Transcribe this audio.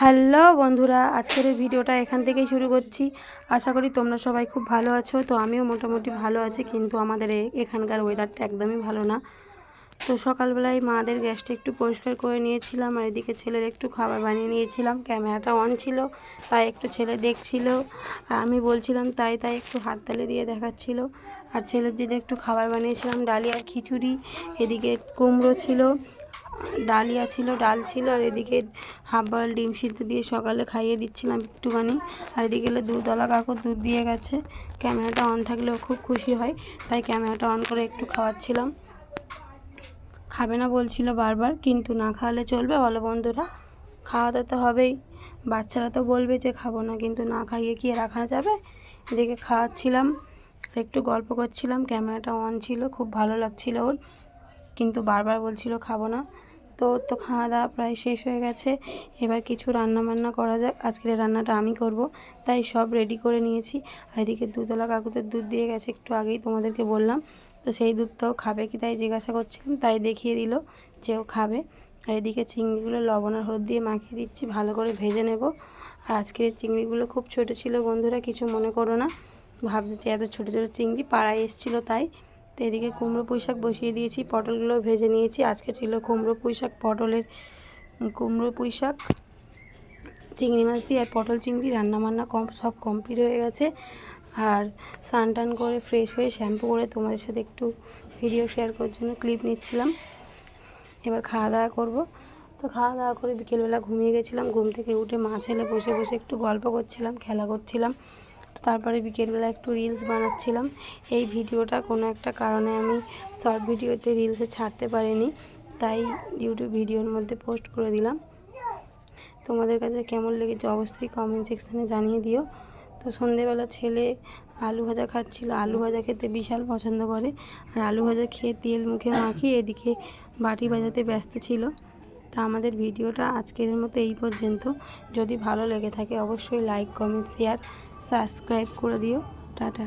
Hello বন্ধুরা, আজকের এই ভিডিওটা এখান থেকেই শুরু করছি। আশা করি তোমরা সবাই খুব ভালো আছো। তো আমিও মোটামুটি ভালো আছি, কিন্তু আমাদের এখানকার ওয়েদারটা একদমই ভালো না। তো সকালবেলায় মাদের গ্যাসটা একটু পরিষ্কার করে নিয়েছিলাম, আর এদিকে ছেলের একটু খাবার বানিয়ে নিয়েছিলাম। ক্যামেরাটা অন ছিল, তাই একটু ছেলে দেখছিল, আর আমি বলছিলাম তাই একটু হাততালি দিয়ে দেখাচ্ছিল। আর ছেলের জন্য একটু খাবার বানিয়েছিলাম, ডালিয়া খিচুড়ি, এদিকে কুমড়ো ছিল, ডালিয়া ছিল, ডাল ছিল, আর এদিকে হাফ বয়েল ডিম সিদ্ধ দিয়ে সকালে খাইয়ে দিচ্ছিলাম একটুখানি। আর এদিকে দুধওয়ালা কাকু দুধ দিয়ে গেছে। ক্যামেরাটা অন থাকলেও খুব খুশি হয়, তাই ক্যামেরাটা অন করে একটু খাওয়াচ্ছিলাম। খাবে না বলছিল বারবার, কিন্তু না খাওয়ালে চলবে বলো বন্ধুরা? খাওয়াতে তো হবেই। বাচ্চারা তো বলবে যে খাবো না, কিন্তু না খাইয়ে কি রাখা যাবে? এদিকে খাওয়াচ্ছিলাম আর একটু গল্প করছিলাম। ক্যামেরাটা অন ছিল, খুব ভালো লাগছিল ওর, কিন্তু বারবার বলছিল খাবো না। তো খাওয়া দাওয়া প্রায় শেষ হয়ে গেছে। এবার কিছু রান্না বান্না করা যাক। আজকের রান্নাটা আমি করব, তাই সব রেডি করে নিয়েছি। আর এদিকে দুধওয়ালা কাকুদের দুধ দিয়ে গেছে, একটু আগেই তোমাদেরকে বললাম। তো সেই দুধটাও খাবে কি তাই জিজ্ঞাসা করছিলাম, তাই দেখিয়ে দিল যে ও খাবে। আর এদিকে চিংড়িগুলো লবণ আর হলুদ দিয়ে মাখিয়ে দিচ্ছি, ভালো করে ভেজে নেব। আর আজকের চিংড়িগুলো খুব ছোট ছিল বন্ধুরা, কিছু মনে করো না। ভাবছি যে এত ছোটো ছোটো চিংড়ি পাড়ায় এসেছিলো তাই। তো এদিকে কুমড়ো পুঁই শাক বসিয়ে দিয়েছি, পটলগুলো ভেজে নিয়েছি। আজকে ছিল কুমড়ো পুঁই শাক, কুমড়ো পুঁই শাক, চিংড়ি মাছ দিয়ে আর পটল চিংড়ি রান্নাবান্না সব কমপ্লিট হয়ে গেছে। আর স্নান টান করে ফ্রেশ হয়ে শ্যাম্পু করে তোমাদের সাথে একটু ভিডিও শেয়ার করার জন্য ক্লিপ নিচ্ছিলাম। এবার খাওয়া দাওয়া করবো। তো খাওয়া দাওয়া করে বিকেলবেলা ঘুমিয়ে গেছিলাম। ঘুম থেকে উঠে মা ছেলে বসে বসে একটু গল্প করছিলাম, খেলা করছিলাম। তারপরে বিকেলবেলা একটু রিলস বানাচ্ছিলাম। এই ভিডিওটা কোনো একটা কারণে আমি শর্ট ভিডিওতে রিলসে ছাড়তে পারিনি, তাই ইউটিউব ভিডিওর মধ্যে পোস্ট করে দিলাম। তোমাদের কাছে কেমন লেগেছে অবশ্যই কমেন্ট সেকশানে জানিয়ে দিও। তো সন্ধেবেলা ছেলে আলু ভাজা খাচ্ছিল। আলু ভাজা খেতে বিশাল পছন্দ করে, আর আলু ভাজা খেয়ে তেল মুখে মাখিয়ে এদিকে বাটি বাজাতে ব্যস্ত ছিল। তা আমাদের ভিডিওটা আজকের মতো এই পর্যন্ত। যদি ভালো লেগে থাকে অবশ্যই লাইক, কমেন্ট, শেয়ার, সাবস্ক্রাইব করে দিও। টাটা।